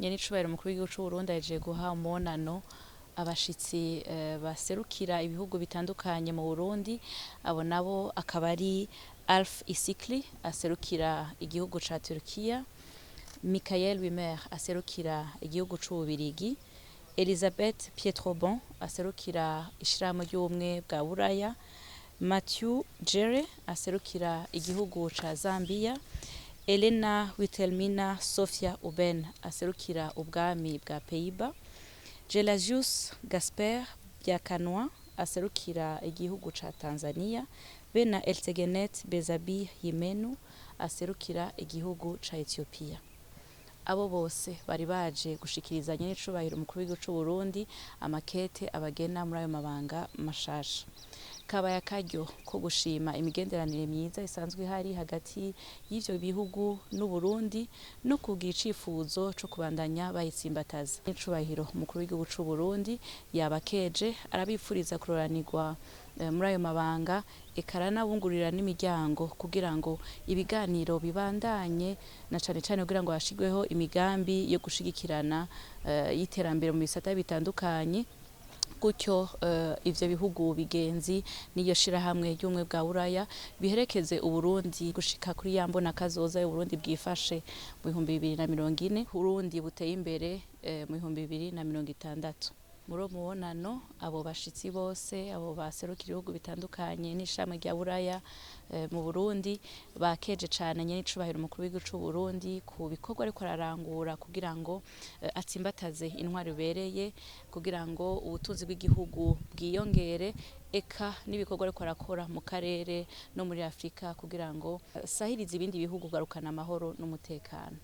Nyenicubahiro umukuru w'igihugu c'u Burundi ahejeje guha umunano abashitsi baserukira ibihugu bitandukanye mu Burundi, abo nabo akaba ari Alf Isikli aserukira igihugu ca Turkiya, Michael Wimmer aserukira igihugu c'Ububirigi, Elisabeth Pietrobon aserukira ishirahamwe ry'ubumwe bwa Buraya, Matthew Jere aserukira igihugu ca Zambia, Elena Witelmina Sofia Uben aserukira ubwami bwa Pays-Bas, Gelasius Gasper Byakanwa aserukira igihugu ca Tanzania, be na Eltegenet Bezabi Yimenu aserukira igihugu ca Ethiopia. Abo bose bari baje gushikiriza nyenicubahiro umukuru w'igihugu c'u Burundi amakete abagena muri ayo mabanga mashasha. Kabaye akaryo ko gushima imigenderanire myiza isanzwe ihari hagati y'ivyo bihugu n'u Burundi no kugira icifuzo co kubandanya bayitsimbataza. Nyenicubahiro umukuru w'igihugu c'u Burundi yabakeje arabipfuriza kuroranirwa muri ayo mabanga, eka aranabungurira n'imiryango kugira ngo ibiganiro bibandanye na cane cane kugira ngo hashigweho imigambi yo gushigikirana y'iterambere mu bisata bitandukanye, gutyo ivyo bihugu bigenzi n'iyo shirahamwe ry'ubumwe bwa Buraya biherekeze Uburundi gushika kuri ya mbona kazoza y'Uburundi bwifashe mu 2040, Uburundi buteye imbere mu 2060. Muri uwo mubonano abo bashitsi bose, abo baserukira ibihugu bitandukanye n'ishirahamwe rya Buraya mu Burundi bakeje cane nyenicubahiro umukuru w'igihugu c'u Burundi ku bikorwa ariko ararangura kugira ngo atsimbataze intwaro ibereye, kugira ngo ubutunzi bw'igihugu bwiyongere, eka n'ibikorwa ariko arakora mu karere no muri Afrika kugira ngo sahirize ibindi bihugu kugarukana amahoro n'umutekano.